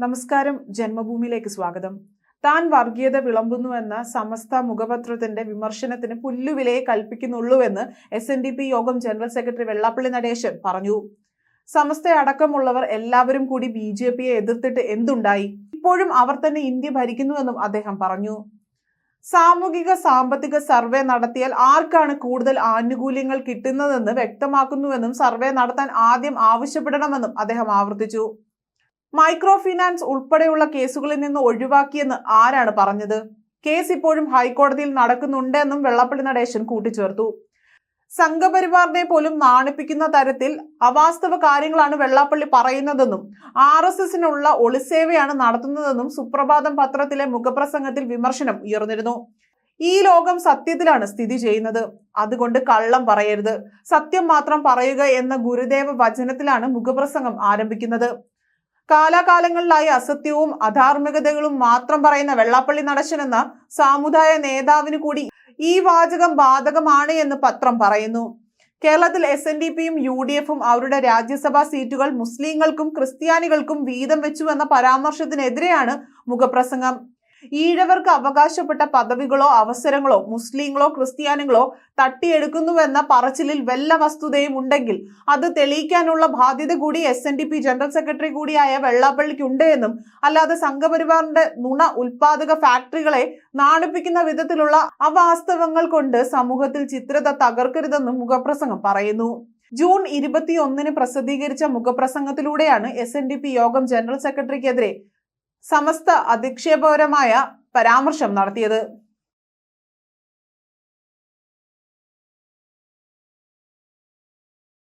നമസ്കാരം, ജന്മഭൂമിയിലേക്ക് സ്വാഗതം. താൻ വർഗീയത വിളമ്പുന്നുവെന്ന സമസ്ത മുഖപത്രത്തിന്റെ വിമർശനത്തിന് പുല്ലുവിലയെ കൽപ്പിക്കുന്നുള്ളൂവെന്ന് SNDP യോഗം ജനറൽ സെക്രട്ടറി വെള്ളാപ്പള്ളി നടേശൻ പറഞ്ഞു. സമസ്ത അടക്കമുള്ളവർ എല്ലാവരും കൂടി BJPയെ എതിർത്തിട്ട് എന്തുണ്ടായി? ഇപ്പോഴും അവർ തന്നെ ഇന്ത്യ ഭരിക്കുന്നുവെന്നും അദ്ദേഹം പറഞ്ഞു. സാമൂഹിക സാമ്പത്തിക സർവേ നടത്തിയാൽ ആർക്കാണ് കൂടുതൽ ആനുകൂല്യങ്ങൾ കിട്ടുന്നതെന്ന് വ്യക്തമാക്കുന്നുവെന്നും സർവേ നടത്താൻ ആദ്യം ആവശ്യപ്പെടണമെന്നും അദ്ദേഹം ആവർത്തിച്ചു. മൈക്രോ ഫിനാൻസ് ഉൾപ്പെടെയുള്ള കേസുകളിൽ നിന്ന് ഒഴിവാക്കിയെന്ന് ആരാണ് പറഞ്ഞത്? കേസ് ഇപ്പോഴും ഹൈക്കോടതിയിൽ നടക്കുന്നുണ്ടെന്നും വെള്ളാപ്പള്ളി നടേശൻ കൂട്ടിച്ചേർത്തു. സംഘപരിവാറിനെ പോലും നാണിപ്പിക്കുന്ന തരത്തിൽ അവാസ്തവ കാര്യങ്ങളാണ് വെള്ളാപ്പള്ളി പറയുന്നതെന്നും RSSനുള്ള ഒളിസേവയാണ് നടത്തുന്നതെന്നും സുപ്രഭാതം പത്രത്തിലെ മുഖപ്രസംഗത്തിൽ വിമർശനം ഉയർന്നിരുന്നു. ഈ ലോകം സത്യത്തിലാണ് സ്ഥിതി ചെയ്യുന്നത്, അതുകൊണ്ട് കള്ളം പറയരുത്, സത്യം മാത്രം പറയുക എന്ന ഗുരുദേവ വചനത്തിലാണ് മുഖപ്രസംഗം ആരംഭിക്കുന്നത്. കാലാകാലങ്ങളിലായി അസത്യവും അധാർമികതകളും മാത്രം പറയുന്ന വെള്ളാപ്പള്ളി നടേശൻ എന്ന സാമുദായ നേതാവിന് കൂടി ഈ വാചകം ബാധകമാണ് എന്ന് പത്രം പറയുന്നു. കേരളത്തിൽ SNDPയും UDFും അവരുടെ രാജ്യസഭാ സീറ്റുകൾ മുസ്ലിങ്ങൾക്കും ക്രിസ്ത്യാനികൾക്കും വീതം വെച്ചുവെന്ന പരാമർശത്തിനെതിരെയാണ് മുഖപ്രസംഗം. ഈഴവർക്ക് അവകാശപ്പെട്ട പദവികളോ അവസരങ്ങളോ മുസ്ലിങ്ങളോ ക്രിസ്ത്യാനികളോ തട്ടിയെടുക്കുന്നുവെന്ന പറച്ചിലിൽ വല്ല വസ്തുതയും ഉണ്ടെങ്കിൽ അത് തെളിയിക്കാനുള്ള ബാധ്യത കൂടി SNDP ജനറൽ സെക്രട്ടറി കൂടിയായ വെള്ളാപ്പള്ളിക്കുണ്ട് എന്നും, അല്ലാതെ സംഘപരിവാറിന്റെ നുണ ഉൽപാദക ഫാക്ടറികളെ നാണിപ്പിക്കുന്ന വിധത്തിലുള്ള അവാസ്തവങ്ങൾ കൊണ്ട് സമൂഹത്തിൽ ചിത്രത തകർക്കരുതെന്നും മുഖപ്രസംഗം പറയുന്നു. ജൂൺ 21 പ്രസിദ്ധീകരിച്ച മുഖപ്രസംഗത്തിലൂടെയാണ് SNDP യോഗം ജനറൽ സെക്രട്ടറിക്കെതിരെ സമസ്ത അധിക്ഷേപകരമായ പരാമർശം നടത്തിയത്.